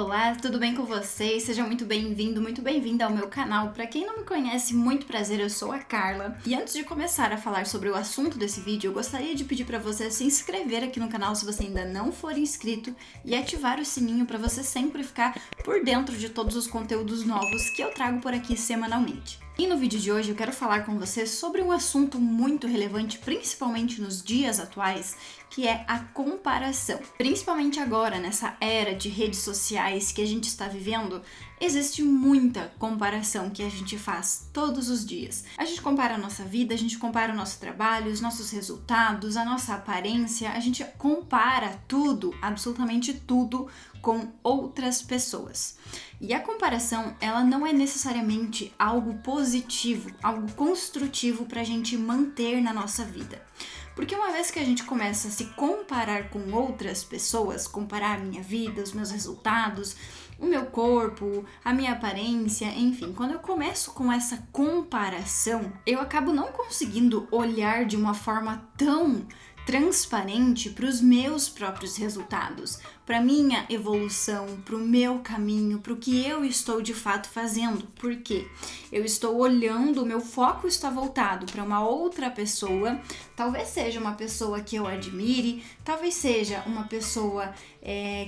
Olá, tudo bem com vocês? Seja muito bem-vindo, muito bem-vinda ao meu canal. Para quem não me conhece, muito prazer, eu sou a Carla. E antes de começar a falar sobre o assunto desse vídeo, eu gostaria de pedir para você se inscrever aqui no canal se você ainda não for inscrito e ativar o sininho para você sempre ficar por dentro de todos os conteúdos novos que eu trago por aqui semanalmente. E no vídeo de hoje eu quero falar com você sobre um assunto muito relevante, principalmente nos dias atuais, que é a comparação. Principalmente agora, nessa era de redes sociais que a gente está vivendo, existe muita comparação que a gente faz todos os dias. A gente compara a nossa vida, a gente compara o nosso trabalho, os nossos resultados, a nossa aparência, a gente compara tudo, absolutamente tudo, com outras pessoas. E a comparação, ela não é necessariamente algo positivo, algo construtivo para a gente manter na nossa vida. Porque uma vez que a gente começa a se comparar com outras pessoas, comparar a minha vida, os meus resultados, o meu corpo, a minha aparência, enfim, quando eu começo com essa comparação, eu acabo não conseguindo olhar de uma forma tão transparente para os meus próprios resultados, para minha evolução, para o meu caminho, para o que eu estou de fato fazendo. Por quê? Eu estou olhando, o meu foco está voltado para uma outra pessoa, talvez seja uma pessoa que eu admire, talvez seja uma pessoa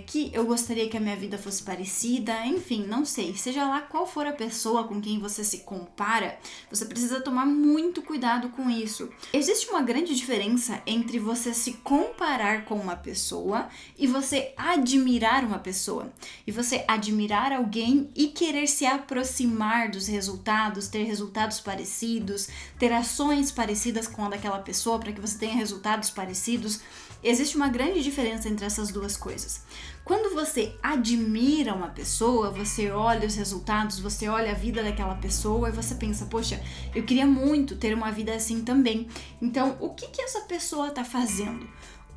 que eu gostaria que a minha vida fosse parecida, enfim, não sei, seja lá qual for a pessoa com quem você se compara, você precisa tomar muito cuidado com isso. Existe uma grande diferença entre você se comparar com uma pessoa e você admirar uma pessoa, e você admirar alguém e querer se aproximar dos resultados, ter resultados parecidos, ter ações parecidas com a daquela pessoa para que você tenha resultados parecidos. Existe uma grande diferença entre essas duas coisas. Quando você admira uma pessoa, você olha os resultados, você olha a vida daquela pessoa e você pensa, poxa, eu queria muito ter uma vida assim também. Então, o que essa pessoa está fazendo?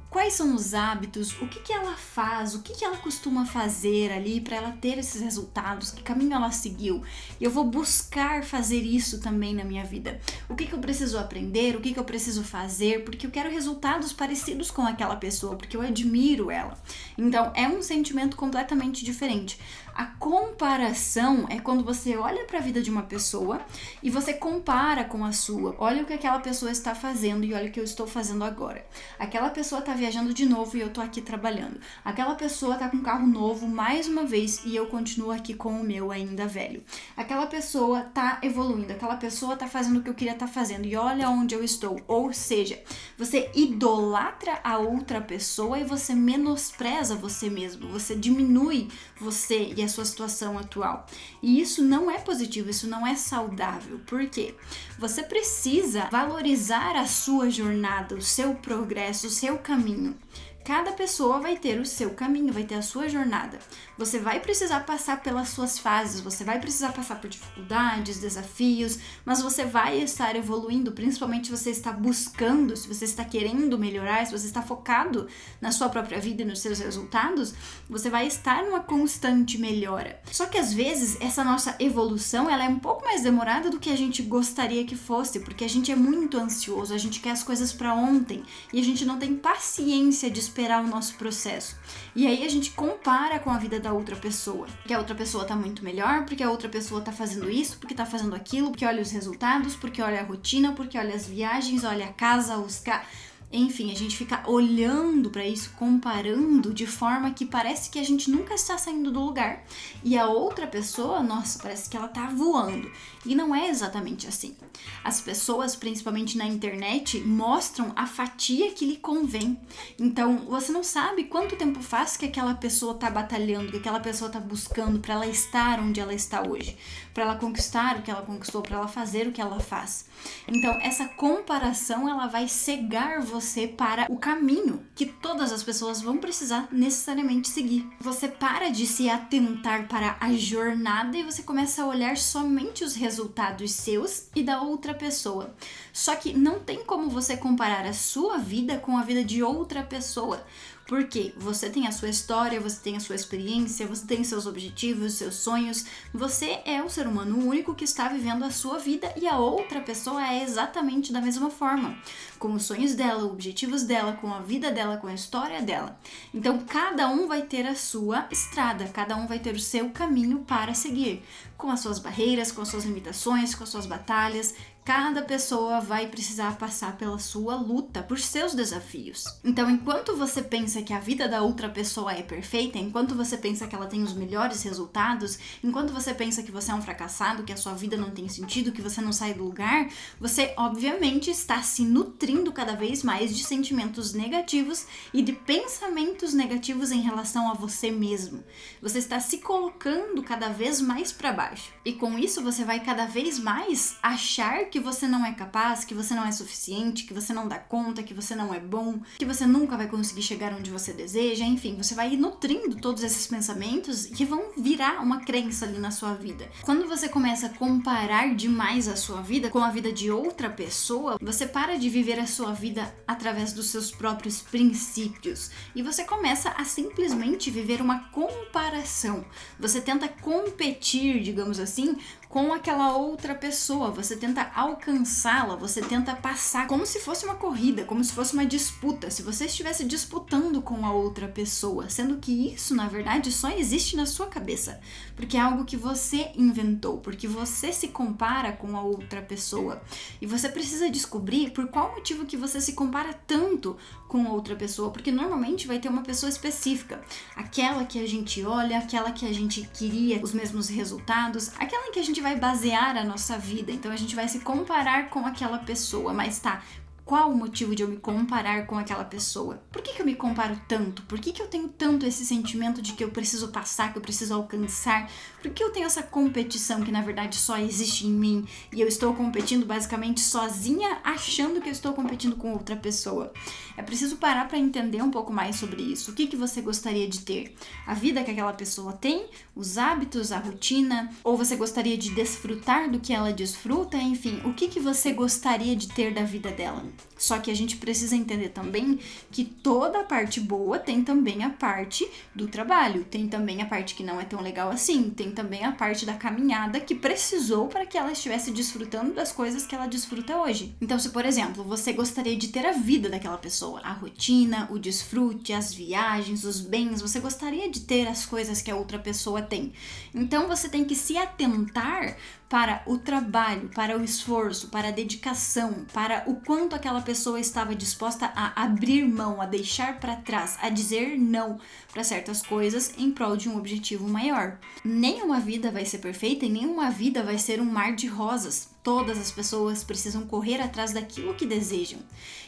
Quais são os hábitos, o que ela faz, o que ela costuma fazer ali para ela ter esses resultados, que caminho ela seguiu. E eu vou buscar fazer isso também na minha vida. O que eu preciso aprender, o que eu preciso fazer, porque eu quero resultados parecidos com aquela pessoa, porque eu admiro ela. Então, é um sentimento completamente diferente. A comparação é quando você olha para a vida de uma pessoa e você compara com a sua. Olha o que aquela pessoa está fazendo e olha o que eu estou fazendo agora. Aquela pessoa está viajando de novo e eu tô aqui trabalhando. Aquela pessoa tá com um carro novo mais uma vez e eu continuo aqui com o meu ainda velho. Aquela pessoa tá evoluindo, aquela pessoa tá fazendo o que eu queria estar fazendo e olha onde eu estou. Ou seja, você idolatra a outra pessoa e você menospreza você mesmo, você diminui você e a sua situação atual. E isso não é positivo, isso não é saudável. Por quê? Você precisa valorizar a sua jornada, o seu progresso, o seu caminho. Cada pessoa vai ter o seu caminho, vai ter a sua jornada. Você vai precisar passar pelas suas fases, você vai precisar passar por dificuldades, desafios, mas você vai estar evoluindo, principalmente se você está buscando, se você está querendo melhorar, se você está focado na sua própria vida e nos seus resultados, você vai estar numa constante melhora. Só que às vezes essa nossa evolução, ela é um pouco mais demorada do que a gente gostaria que fosse, porque a gente é muito ansioso, a gente quer as coisas para ontem e a gente não tem paciência de esperar o nosso processo. E aí a gente compara com a vida da outra pessoa. Porque a outra pessoa tá muito melhor, porque a outra pessoa tá fazendo isso, porque tá fazendo aquilo, porque olha os resultados, porque olha a rotina, porque olha as viagens, olha a casa, os carros. Enfim, a gente fica olhando para isso, comparando de forma que parece que a gente nunca está saindo do lugar. E a outra pessoa, nossa, parece que ela tá voando. E não é exatamente assim. As pessoas, principalmente na internet, mostram a fatia que lhe convém. Então, você não sabe quanto tempo faz que aquela pessoa tá batalhando, que aquela pessoa tá buscando para ela estar onde ela está hoje, para ela conquistar o que ela conquistou, para ela fazer o que ela faz. Então, essa comparação, ela vai cegar você para o caminho que todas as pessoas vão precisar necessariamente seguir. Você para de se atentar para a jornada e você começa a olhar somente os resultados seus e da outra pessoa. Só que não tem como você comparar a sua vida com a vida de outra pessoa. Porque você tem a sua história, você tem a sua experiência, você tem seus objetivos, seus sonhos. Você é o ser humano único que está vivendo a sua vida e a outra pessoa é exatamente da mesma forma, com os sonhos dela, os objetivos dela, com a vida dela, com a história dela. Então, cada um vai ter a sua estrada, cada um vai ter o seu caminho para seguir, com as suas barreiras, com as suas limitações, com as suas batalhas. Cada pessoa vai precisar passar pela sua luta, por seus desafios. Então, enquanto você pensa que a vida da outra pessoa é perfeita, enquanto você pensa que ela tem os melhores resultados, enquanto você pensa que você é um fracassado, que a sua vida não tem sentido, que você não sai do lugar, você obviamente está se nutrindo cada vez mais de sentimentos negativos e de pensamentos negativos em relação a você mesmo. Você está se colocando cada vez mais para baixo. E com isso você vai cada vez mais achar que você não é capaz, que você não é suficiente, que você não dá conta, que você não é bom, que você nunca vai conseguir chegar onde você deseja, enfim, você vai ir nutrindo todos esses pensamentos que vão virar uma crença ali na sua vida. Quando você começa a comparar demais a sua vida com a vida de outra pessoa, você para de viver a sua vida através dos seus próprios princípios e você começa a simplesmente viver uma comparação. Você tenta competir, digamos assim, com aquela outra pessoa, você tenta alcançá-la, você tenta passar como se fosse uma corrida, como se fosse uma disputa, se você estivesse disputando com a outra pessoa, sendo que isso, na verdade, só existe na sua cabeça, porque é algo que você inventou, porque você se compara com a outra pessoa, e você precisa descobrir por qual motivo que você se compara tanto com outra pessoa, porque normalmente vai ter uma pessoa específica, aquela que a gente olha, aquela que a gente queria os mesmos resultados, aquela em que a gente vai basear a nossa vida, então a gente vai se comparar com aquela pessoa, mas tá, qual o motivo de eu me comparar com aquela pessoa? Por que eu me comparo tanto? Por que eu tenho tanto esse sentimento de que eu preciso passar, que eu preciso alcançar? Por que eu tenho essa competição que na verdade só existe em mim e eu estou competindo basicamente sozinha, achando que eu estou competindo com outra pessoa? É preciso parar para entender um pouco mais sobre isso. O que você gostaria de ter? A vida que aquela pessoa tem? Os hábitos, a rotina? Ou você gostaria de desfrutar do que ela desfruta? Enfim, o que você gostaria de ter da vida dela? Só que a gente precisa entender também que toda a parte boa tem também a parte do trabalho, tem também a parte que não é tão legal assim, tem também a parte da caminhada que precisou para que ela estivesse desfrutando das coisas que ela desfruta hoje. Então, se por exemplo, você gostaria de ter a vida daquela pessoa, a rotina, o desfrute, as viagens, os bens, você gostaria de ter as coisas que a outra pessoa tem. Então, você tem que se atentar para o trabalho, para o esforço, para a dedicação, para o quanto aquela pessoa estava disposta a abrir mão, a deixar para trás, a dizer não para certas coisas em prol de um objetivo maior. Nenhuma vida vai ser perfeita e nenhuma vida vai ser um mar de rosas. Todas as pessoas precisam correr atrás daquilo que desejam.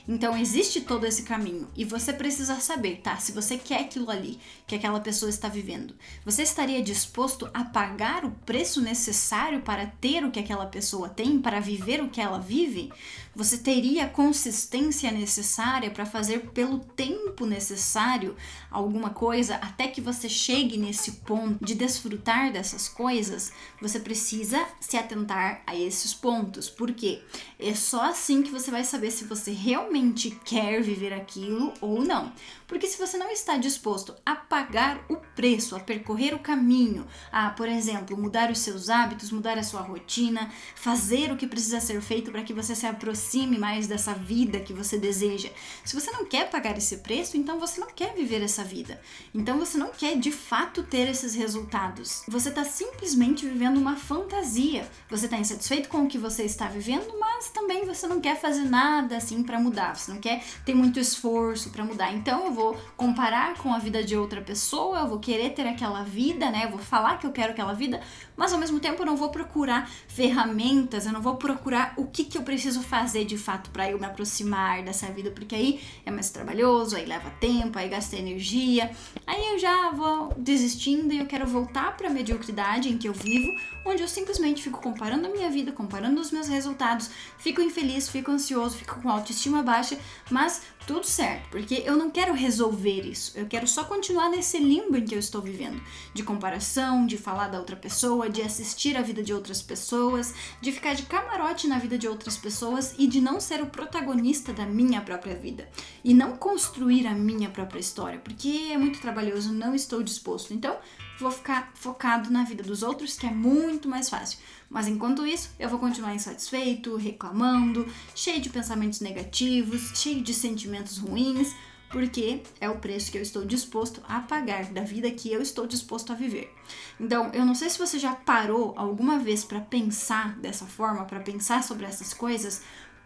Então existe todo esse caminho e você precisa saber, tá? Se você quer aquilo ali que aquela pessoa está vivendo, você estaria disposto a pagar o preço necessário para ter o que aquela pessoa tem, para viver o que ela vive? Você teria a consistência necessária para fazer pelo tempo necessário alguma coisa até que você chegue nesse ponto de desfrutar dessas coisas? Você precisa se atentar a esses pontos. Por quê? É só assim que você vai saber se você realmente quer viver aquilo ou não. Porque se você não está disposto a pagar o preço, a percorrer o caminho, a, por exemplo, mudar os seus hábitos, mudar a sua rotina, fazer o que precisa ser feito para que você se aproxime mais dessa vida que você deseja. Se você não quer pagar esse preço, então você não quer viver essa vida. Então você não quer de fato ter esses resultados. Você está simplesmente vivendo uma fantasia. Você está insatisfeito com o que você está vivendo, mas também você não quer fazer nada assim para mudar. Você não quer ter muito esforço para mudar. Então eu vou comparar com a vida de outra pessoa, eu vou querer ter aquela vida, né? Eu vou falar que eu quero aquela vida, mas ao mesmo tempo eu não vou procurar ferramentas, eu não vou procurar o que eu preciso fazer de fato para eu me aproximar dessa vida, porque aí é mais trabalhoso, aí leva tempo, aí gasta energia, aí eu já vou desistindo e eu quero voltar para a mediocridade em que eu vivo, onde eu simplesmente fico comparando a minha vida, comparando os meus resultados, fico infeliz, fico ansioso, fico com autoestima baixa, mas tudo certo, porque eu não quero resolver isso, eu quero só continuar nesse limbo em que eu estou vivendo, de comparação, de falar da outra pessoa, de assistir a vida de outras pessoas, de ficar de camarote na vida de outras pessoas e de não ser o protagonista da minha própria vida e não construir a minha própria história, porque é muito trabalhoso, não estou disposto. Então, vou ficar focado na vida dos outros, que é muito mais fácil. Mas enquanto isso, eu vou continuar insatisfeito, reclamando, cheio de pensamentos negativos, cheio de sentimentos ruins, porque é o preço que eu estou disposto a pagar da vida que eu estou disposto a viver. Então, eu não sei se você já parou alguma vez para pensar dessa forma, para pensar sobre essas coisas,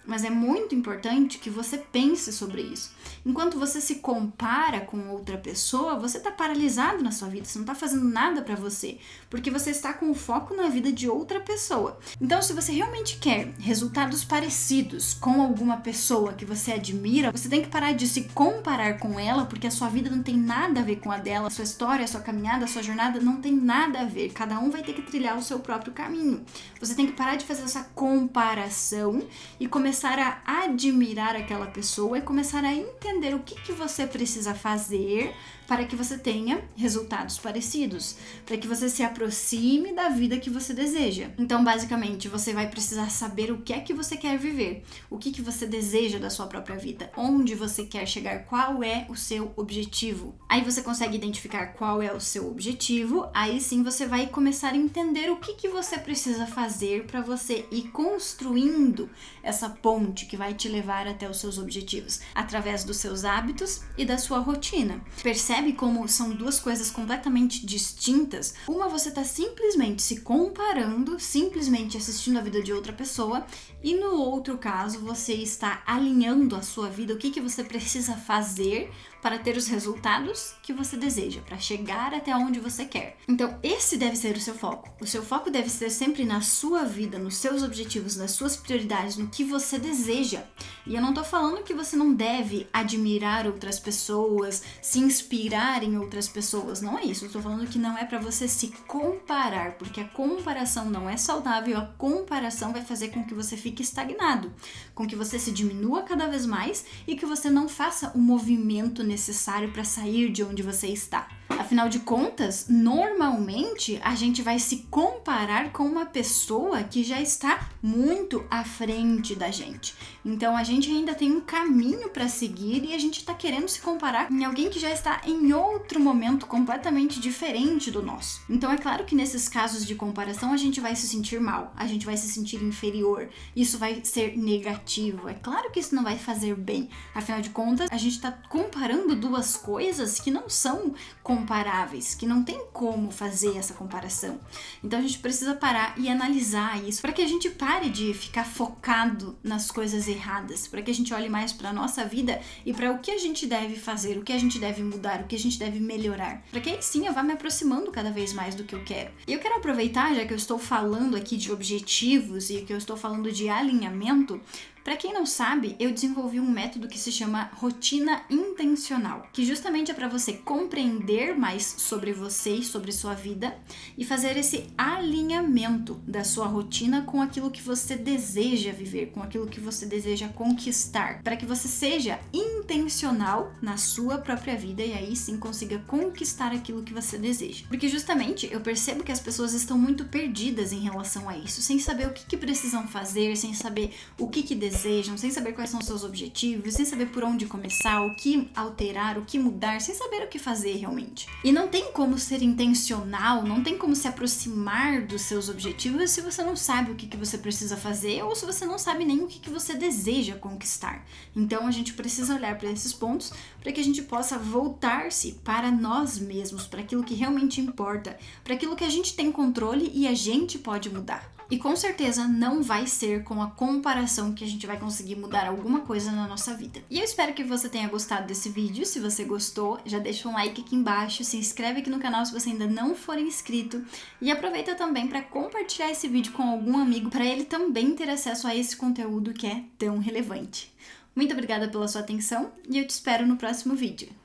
mas é muito importante que você pense sobre isso. Enquanto você se compara com outra pessoa, você está paralisado na sua vida, você não está fazendo nada para você, porque você está com o foco na vida de outra pessoa. Então, se você realmente quer resultados parecidos com alguma pessoa que você admira, você tem que parar de se comparar com ela, porque a sua vida não tem nada a ver com a dela, a sua história, a sua caminhada, a sua jornada não tem nada a ver. Cada um vai ter que trilhar o seu próprio caminho. Você tem que parar de fazer essa comparação e começar a admirar aquela pessoa e começar a entender o que você precisa fazer para que você tenha resultados parecidos, para que você se aproxime da vida que você deseja. Então, basicamente, você vai precisar saber o que é que você quer viver, o que você deseja da sua própria vida, onde você quer chegar, qual é o seu objetivo. Aí você consegue identificar qual é o seu objetivo, aí sim você vai começar a entender o que você precisa fazer para você ir construindo essa ponte que vai te levar até os seus objetivos, através dos seus hábitos e da sua rotina. Percebe como são duas coisas completamente distintas? Uma, você está simplesmente se comparando, simplesmente assistindo a vida de outra pessoa, e no outro caso, você está alinhando a sua vida, o que você precisa fazer para ter os resultados que você deseja, para chegar até onde você quer. Então, esse deve ser o seu foco. O seu foco deve ser sempre na sua vida, nos seus objetivos, nas suas prioridades, no que você deseja. E eu não tô falando que você não deve admirar outras pessoas, se inspirar em outras pessoas, não é isso. Eu tô falando que não é para você se comparar, porque a comparação não é saudável, a comparação vai fazer com que você fique estagnado, com que você se diminua cada vez mais e que você não faça o movimento necessário para sair de onde você está. Afinal de contas, normalmente a gente vai se comparar com uma pessoa que já está muito à frente da gente. Então a gente ainda tem um caminho para seguir e a gente está querendo se comparar em alguém que já está em outro momento completamente diferente do nosso. Então é claro que nesses casos de comparação a gente vai se sentir mal, a gente vai se sentir inferior, isso vai ser negativo. É claro que isso não vai fazer bem. Afinal de contas, a gente está comparando duas coisas que não são comparáveis, que não tem como fazer essa comparação. Então a gente precisa parar e analisar isso para que a gente pare de ficar focado nas coisas erradas, para que a gente olhe mais para a nossa vida e para o que a gente deve fazer, o que a gente deve mudar, o que a gente deve melhorar, para que aí sim eu vá me aproximando cada vez mais do que eu quero. E eu quero aproveitar, já que eu estou falando aqui de objetivos e que eu estou falando de alinhamento, para quem não sabe, eu desenvolvi um método que se chama rotina intencional, que justamente é para você compreender mais sobre você e sobre sua vida e fazer esse alinhamento da sua rotina com aquilo que você deseja viver, com aquilo que você deseja conquistar, para que você seja intencional na sua própria vida e aí sim consiga conquistar aquilo que você deseja. Porque justamente eu percebo que as pessoas estão muito perdidas em relação a isso, sem saber o que precisam fazer, sem saber o que desejam, sem saber quais são os seus objetivos, sem saber por onde começar, o que alterar, o que mudar, sem saber o que fazer realmente. E não tem como ser intencional, não tem como se aproximar dos seus objetivos se você não sabe o que você precisa fazer ou se você não sabe nem o que você deseja conquistar. Então a gente precisa olhar para esses pontos para que a gente possa voltar-se para nós mesmos, para aquilo que realmente importa, para aquilo que a gente tem controle e a gente pode mudar. E com certeza não vai ser com a comparação que a gente vai conseguir mudar alguma coisa na nossa vida. E eu espero que você tenha gostado desse vídeo. Se você gostou, já deixa um like aqui embaixo, se inscreve aqui no canal se você ainda não for inscrito e aproveita também para compartilhar esse vídeo com algum amigo para ele também ter acesso a esse conteúdo que é tão relevante. Muito obrigada pela sua atenção e eu te espero no próximo vídeo.